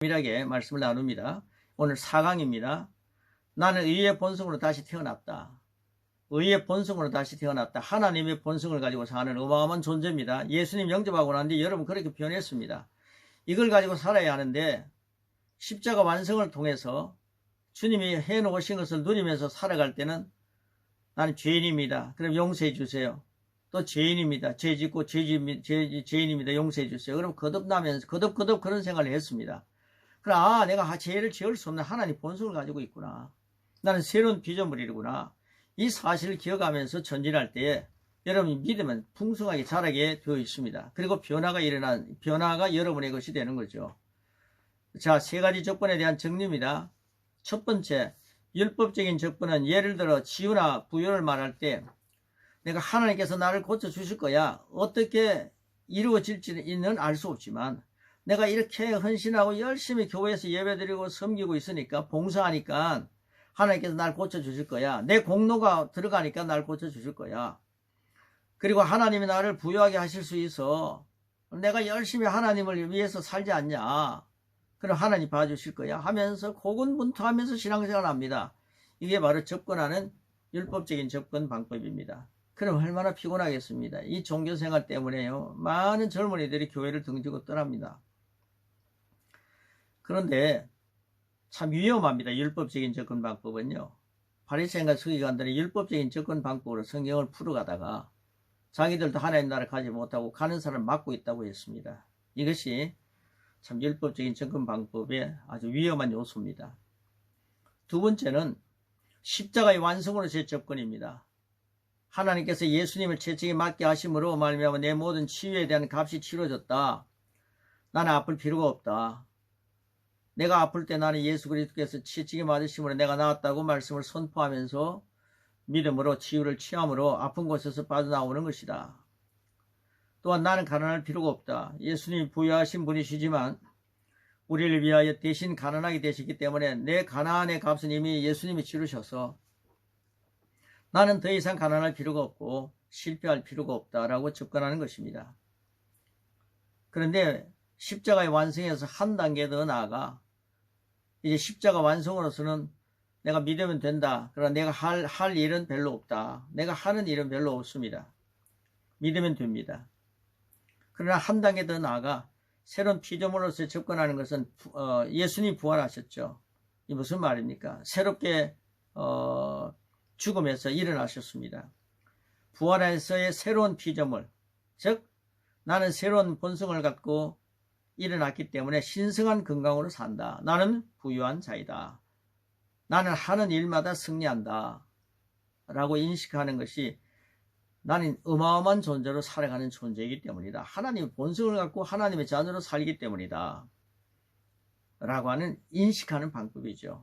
밀하게 말씀을 나눕니다. 오늘 4강입니다. 나는 의의 본성으로 다시 태어났다. 의의 본성으로 다시 태어났다. 하나님의 본성을 가지고 사는 어마어마한 존재입니다. 예수님 영접하고 난 뒤에 여러분 그렇게 변했습니다. 이걸 가지고 살아야 하는데 십자가 완성을 통해서 주님이 해놓으신 것을 누리면서 살아갈 때는 나는 죄인입니다. 그럼 용서해 주세요. 또 죄인입니다. 죄 짓고 죄인입니다. 용서해 주세요. 그럼 거듭나면서 거듭 그런 생활을 했습니다. 그럼 내가 죄를 지을 수 없는 하나님 본성을 가지고 있구나. 나는 새로운 피조물이구나. 이 사실을 기억하면서 전진할 때에 여러분이 믿으면 풍성하게 자라게 되어 있습니다. 그리고 변화가 여러분의 것이 되는 거죠. 자, 세 가지 조건에 대한 정리입니다. 첫 번째, 율법적인 조건은 예를 들어 치유나 부유를 말할 때 내가 하나님께서 나를 고쳐주실 거야. 어떻게 이루어질지는 알 수 없지만 내가 이렇게 헌신하고 열심히 교회에서 예배드리고 섬기고 있으니까 봉사하니까 하나님께서 날 고쳐주실 거야. 내 공로가 들어가니까 날 고쳐주실 거야. 그리고 하나님이 나를 부유하게 하실 수 있어. 내가 열심히 하나님을 위해서 살지 않냐. 그럼 하나님 봐주실 거야 하면서 고군분투하면서 신앙생활을 합니다. 이게 바로 접근하는 율법적인 접근 방법입니다. 그럼 얼마나 피곤하겠습니다. 이 종교생활 때문에요. 많은 젊은이들이 교회를 등지고 떠납니다. 그런데 참 위험합니다. 율법적인 접근 방법은요. 바리새인과 서기관들이 율법적인 접근 방법으로 성경을 풀어가다가 자기들도 하나님 나라를 가지 못하고 가는 사람을 막고 있다고 했습니다. 이것이 참 율법적인 접근 방법의 아주 위험한 요소입니다. 두 번째는 십자가의 완성으로서의 접근입니다. 하나님께서 예수님을 채찍에 맞게 하심으로 말미암아 내 모든 치유에 대한 값이 치러졌다. 나는 아플 필요가 없다. 내가 아플 때 나는 예수 그리스도께서 채찍에 맞으심으로 내가 나았다고 말씀을 선포하면서 믿음으로 치유를 취함으로 아픈 곳에서 빠져나오는 것이다. 또한 나는 가난할 필요가 없다. 예수님이 부유하신 분이시지만 우리를 위하여 대신 가난하게 되시기 때문에 내 가난의 값은 이미 예수님이 치르셔서 나는 더 이상 가난할 필요가 없고 실패할 필요가 없다라고 접근하는 것입니다. 그런데 십자가의 완성에서 한 단계 더 나아가 이제 십자가 완성으로서는 내가 믿으면 된다. 그러나 내가 할 일은 별로 없다. 내가 하는 일은 별로 없습니다. 믿으면 됩니다. 그러나 한 단계 더 나아가 새로운 피조물로서 접근하는 것은 예수님이 부활하셨죠. 이 무슨 말입니까? 새롭게 죽음에서 일어나셨습니다. 부활에서의 새로운 피조물, 즉 나는 새로운 본성을 갖고 일어났기 때문에 신성한 건강으로 산다. 나는 부유한 자이다. 나는 하는 일마다 승리한다. 라고 인식하는 것이 나는 어마어마한 존재로 살아가는 존재이기 때문이다. 하나님의 본성을 갖고 하나님의 자녀로 살기 때문이다. 라고 하는 인식하는 방법이죠.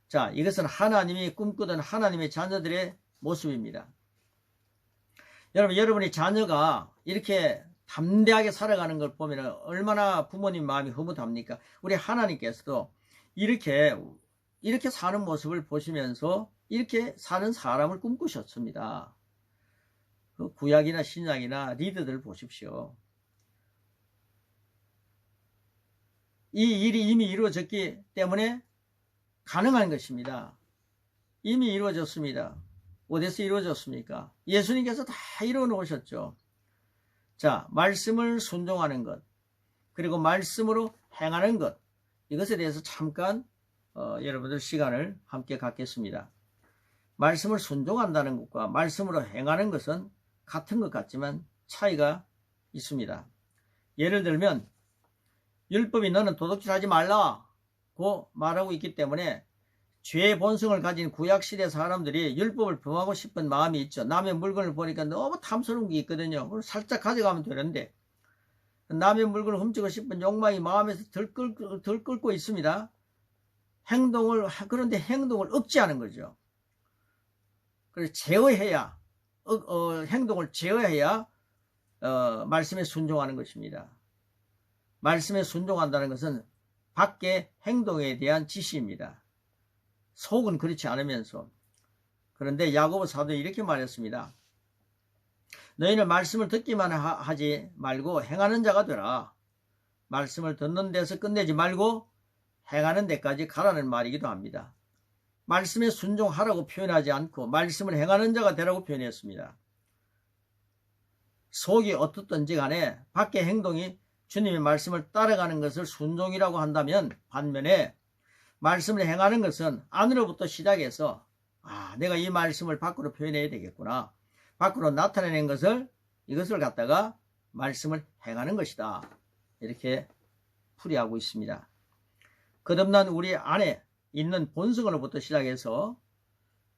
자, 이것은 하나님이 꿈꾸던 하나님의 자녀들의 모습입니다. 여러분의 자녀가 이렇게 담대하게 살아가는 걸 보면 얼마나 부모님 마음이 흐뭇합니까? 우리 하나님께서도 이렇게 사는 모습을 보시면서 이렇게 사는 사람을 꿈꾸셨습니다. 그 구약이나 신약이나 리더들 보십시오. 이 일이 이미 이루어졌기 때문에 가능한 것입니다. 이미 이루어졌습니다. 어디서 이루어졌습니까? 예수님께서 다 이루어 놓으셨죠. 자, 말씀을 순종하는 것, 그리고 말씀으로 행하는 것, 이것에 대해서 잠깐 여러분들 시간을 함께 갖겠습니다. 말씀을 순종한다는 것과 말씀으로 행하는 것은 같은 것 같지만 차이가 있습니다. 예를 들면 율법이 너는 도둑질하지 말라고 말하고 있기 때문에 죄의 본성을 가진 구약시대 사람들이 율법을 범하고 싶은 마음이 있죠. 남의 물건을 보니까 너무 탐스러운 게 있거든요. 그걸 살짝 가져가면 되는데 남의 물건을 훔치고 싶은 욕망이 마음에서 들끓고 있습니다. 그런데 행동을 억제하는 거죠. 그래서 제어해야 행동을 제어해야 말씀에 순종하는 것입니다. 말씀에 순종한다는 것은 밖의 행동에 대한 지시입니다. 속은 그렇지 않으면서. 그런데 야고보 사도는 이렇게 말했습니다. 너희는 말씀을 듣기만 하지 말고 행하는 자가 되라. 말씀을 듣는 데서 끝내지 말고 행하는 데까지 가라는 말이기도 합니다. 말씀에 순종하라고 표현하지 않고 말씀을 행하는 자가 되라고 표현했습니다. 속이 어떻든지 간에 밖의 행동이 주님의 말씀을 따라가는 것을 순종이라고 한다면, 반면에 말씀을 행하는 것은 안으로부터 시작해서 내가 이 말씀을 밖으로 표현해야 되겠구나, 밖으로 나타내는 것을, 이것을 갖다가 말씀을 행하는 것이다, 이렇게 풀이하고 있습니다. 거듭난 우리 안에 있는 본성으로부터 시작해서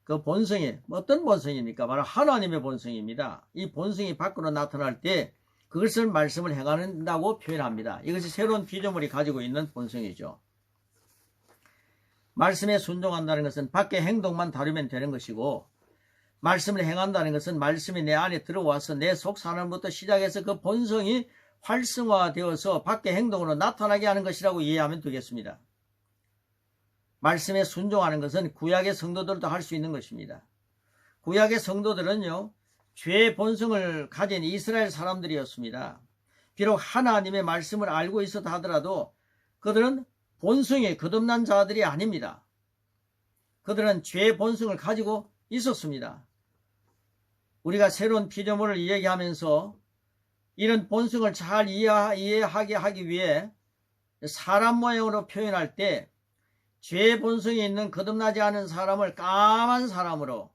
그 본성이 어떤 본성입니까? 바로 하나님의 본성입니다. 이 본성이 밖으로 나타날 때 그것을 말씀을 행한다고 표현합니다. 이것이 새로운 피조물이 가지고 있는 본성이죠. 말씀에 순종한다는 것은 밖의 행동만 다루면 되는 것이고, 말씀을 행한다는 것은 말씀이 내 안에 들어와서 내 속 사람부터 시작해서 그 본성이 활성화되어서 밖의 행동으로 나타나게 하는 것이라고 이해하면 되겠습니다. 말씀에 순종하는 것은 구약의 성도들도 할 수 있는 것입니다. 구약의 성도들은요, 죄의 본성을 가진 이스라엘 사람들이었습니다. 비록 하나님의 말씀을 알고 있었다 하더라도 그들은 본성에 거듭난 자들이 아닙니다. 그들은 죄의 본성을 가지고 있었습니다. 우리가 새로운 피조물을 이야기하면서 이런 본성을 잘 이해하게 하기 위해 사람 모양으로 표현할 때 죄의 본성이 있는 거듭나지 않은 사람을 까만 사람으로,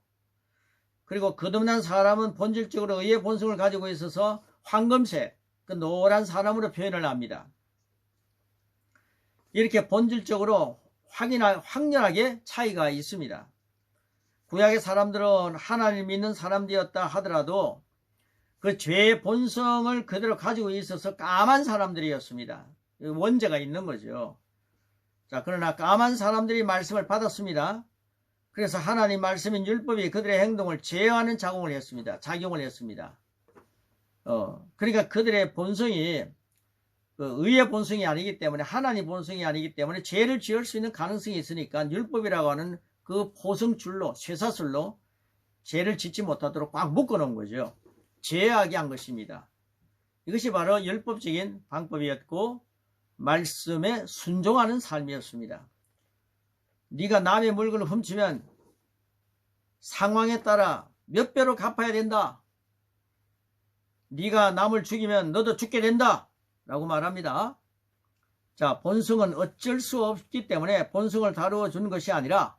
그리고 거듭난 사람은 본질적으로 의의 본성을 가지고 있어서 황금색, 그 노란 사람으로 표현을 합니다. 이렇게 본질적으로 확연하게 차이가 있습니다. 구약의 사람들은 하나님을 믿는 사람들이었다 하더라도 그 죄의 본성을 그대로 가지고 있어서 까만 사람들이었습니다. 원죄가 있는 거죠. 자, 그러나 까만 사람들이 말씀을 받았습니다. 그래서 하나님 말씀인 율법이 그들의 행동을 제어하는 작용을 했습니다. 그러니까 그들의 본성이 의의 본성이 아니기 때문에, 하나님 본성이 아니기 때문에 죄를 지을 수 있는 가능성이 있으니까 율법이라고 하는 그 포성줄로, 쇠사슬로 죄를 짓지 못하도록 꽉 묶어놓은 거죠. 제어하게 한 것입니다. 이것이 바로 율법적인 방법이었고 말씀에 순종하는 삶이었습니다. 네가 남의 물건을 훔치면 상황에 따라 몇 배로 갚아야 된다. 네가 남을 죽이면 너도 죽게 된다 라고 말합니다. 자, 본성은 어쩔 수 없기 때문에 본성을 다루어 준 것이 아니라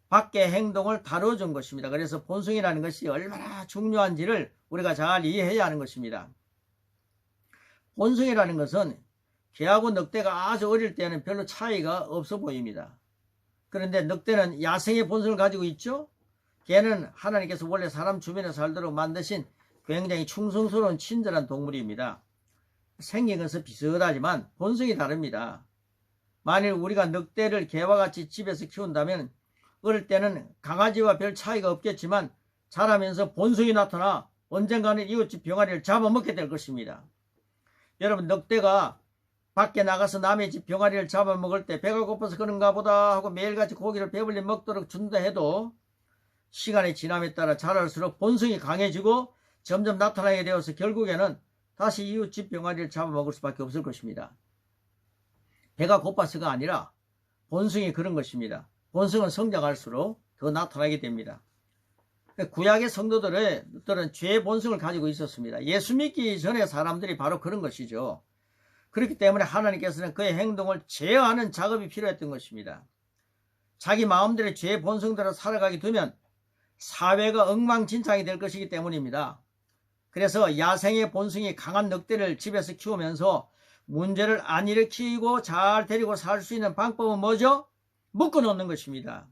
밖의 행동을 다루어 준 것입니다. 그래서 본성이라는 것이 얼마나 중요한지를 우리가 잘 이해해야 하는 것입니다. 본성이라는 것은 개하고 늑대가 아주 어릴 때는 별로 차이가 없어 보입니다. 그런데 늑대는 야생의 본성을 가지고 있죠. 개는 하나님께서 원래 사람 주변에 살도록 만드신 굉장히 충성스러운 친절한 동물입니다. 생긴 것은 비슷하지만 본성이 다릅니다. 만일 우리가 늑대를 개와 같이 집에서 키운다면 어릴 때는 강아지와 별 차이가 없겠지만 자라면서 본성이 나타나 언젠가는 이웃집 병아리를 잡아먹게 될 것입니다. 여러분, 늑대가 밖에 나가서 남의 집 병아리를 잡아먹을 때 배가 고파서 그런가 보다 하고 매일같이 고기를 배불리 먹도록 준다 해도 시간이 지남에 따라 자랄수록 본성이 강해지고 점점 나타나게 되어서 결국에는 다시 이웃집 병아리를 잡아먹을 수밖에 없을 것입니다. 배가 고파서가 아니라 본성이 그런 것입니다. 본성은 성장할수록 더 나타나게 됩니다. 구약의 성도들은 죄의 본성을 가지고 있었습니다. 예수 믿기 전에 사람들이 바로 그런 것이죠. 그렇기 때문에 하나님께서는 그의 행동을 제어하는 작업이 필요했던 것입니다. 자기 마음대로 죄의 본성대로 살아가게 되면 사회가 엉망진창이 될 것이기 때문입니다. 그래서 야생의 본성이 강한 늑대를 집에서 키우면서 문제를 안 일으키고 잘 데리고 살 수 있는 방법은 뭐죠? 묶어놓는 것입니다.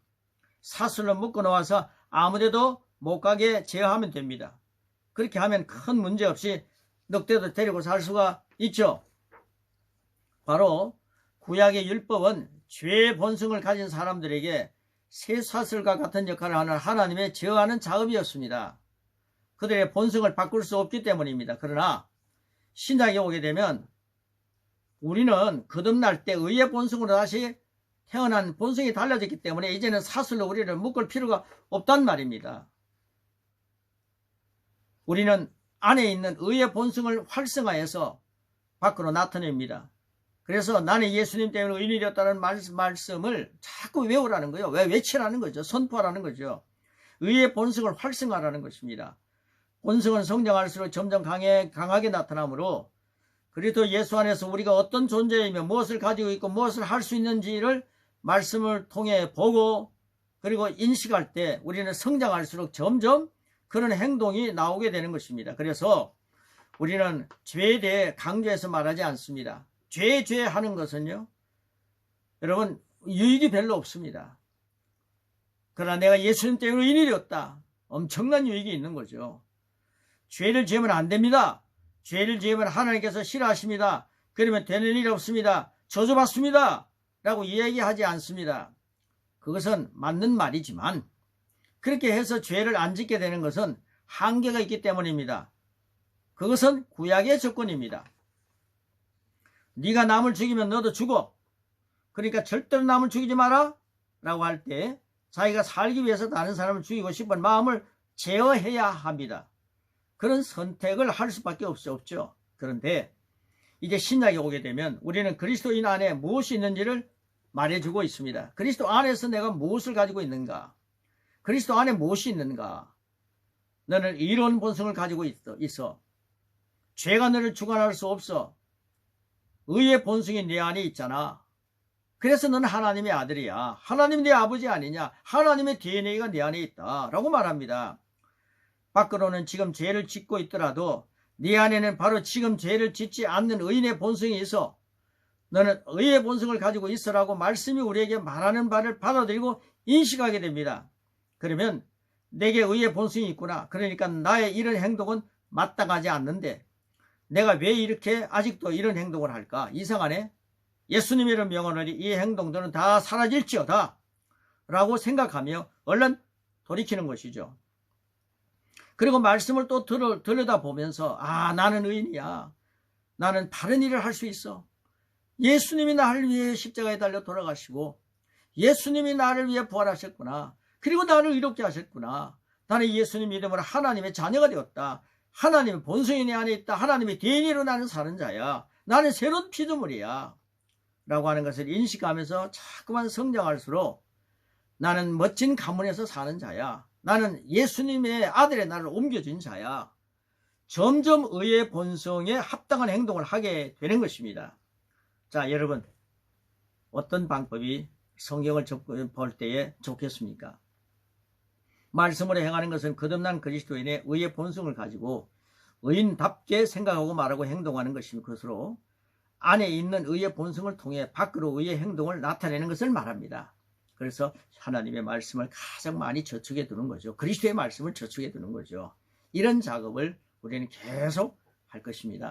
사슬로 묶어놓아서 아무데도 못 가게 제어하면 됩니다. 그렇게 하면 큰 문제 없이 늑대도 데리고 살 수가 있죠. 바로 구약의 율법은 죄의 본성을 가진 사람들에게 쇠사슬과 같은 역할을 하는 하나님의 제어하는 작업이었습니다. 그들의 본성을 바꿀 수 없기 때문입니다. 그러나 신약에 오게 되면 우리는 거듭날 때 의의 본성으로 다시 태어난 본성이 달라졌기 때문에 이제는 사슬로 우리를 묶을 필요가 없단 말입니다. 우리는 안에 있는 의의 본성을 활성화해서 밖으로 나타냅니다. 그래서 나는 예수님 때문에 의인이 되었다는 말씀을 자꾸 외우라는 거예요. 왜 외치라는 거죠. 선포하라는 거죠. 의의 본성을 활성화하라는 것입니다. 본성은 성장할수록 점점 강하게 나타나므로 그리스도 예수 안에서 우리가 어떤 존재이며 무엇을 가지고 있고 무엇을 할 수 있는지를 말씀을 통해 보고 그리고 인식할 때 우리는 성장할수록 점점 그런 행동이 나오게 되는 것입니다. 그래서 우리는 죄에 대해 강조해서 말하지 않습니다. 죄 하는 것은요, 여러분 유익이 별로 없습니다. 그러나 내가 예수님 때문에 의인이 되었다. 엄청난 유익이 있는 거죠. 죄를 지으면 안 됩니다. 죄를 지으면 하나님께서 싫어하십니다. 그러면 되는 일 없습니다. 저주받습니다. 라고 이야기하지 않습니다. 그것은 맞는 말이지만 그렇게 해서 죄를 안 짓게 되는 것은 한계가 있기 때문입니다. 그것은 구약의 조건입니다. 네가 남을 죽이면 너도 죽어. 그러니까 절대로 남을 죽이지 마라 라고 할 때 자기가 살기 위해서 다른 사람을 죽이고 싶은 마음을 제어해야 합니다. 그런 선택을 할 수밖에 없죠. 그런데 이제 신약에 오게 되면 우리는 그리스도인 안에 무엇이 있는지를 말해주고 있습니다. 그리스도 안에서 내가 무엇을 가지고 있는가? 그리스도 안에 무엇이 있는가? 너는 의로운 본성을 가지고 있어. 죄가 너를 주관할 수 없어. 의의 본성이 내 안에 있잖아. 그래서 너는 하나님의 아들이야. 하나님 내 아버지 아니냐? 하나님의 DNA가 내 안에 있다 라고 말합니다. 밖으로는 지금 죄를 짓고 있더라도 네 안에는 바로 지금 죄를 짓지 않는 의인의 본성이 있어. 너는 의의 본성을 가지고 있으라고 말씀이 우리에게 말하는 바를 받아들이고 인식하게 됩니다. 그러면 내게 의의 본성이 있구나. 그러니까 나의 이런 행동은 마땅하지 않는데 내가 왜 이렇게 아직도 이런 행동을 할까? 이상하네. 예수님의 이름 명하노니 이 행동들은 다 사라질지어다 라고 생각하며 얼른 돌이키는 것이죠. 그리고 말씀을 또 들여다보면서 나는 의인이야. 나는 바른 일을 할 수 있어. 예수님이 나를 위해 십자가에 달려 돌아가시고 예수님이 나를 위해 부활하셨구나. 그리고 나를 의롭게 하셨구나. 나는 예수님 이름으로 하나님의 자녀가 되었다. 하나님의 본성이 내 안에 있다. 하나님의 DNA로 나는 사는 자야. 나는 새로운 피조물이야 라고 하는 것을 인식하면서 자꾸만 성장할수록 나는 멋진 가문에서 사는 자야. 나는 예수님의 아들의 나를 옮겨준 자야. 점점 의의 본성에 합당한 행동을 하게 되는 것입니다. 자, 여러분 어떤 방법이 성경을 볼 때에 좋겠습니까? 말씀으로 행하는 것은 거듭난 그리스도인의 의의 본성을 가지고 의인답게 생각하고 말하고 행동하는 것으로 안에 있는 의의 본성을 통해 밖으로 의의 행동을 나타내는 것을 말합니다. 그래서 하나님의 말씀을 가장 많이 저축해 두는 거죠. 그리스도의 말씀을 저축해 두는 거죠. 이런 작업을 우리는 계속 할 것입니다.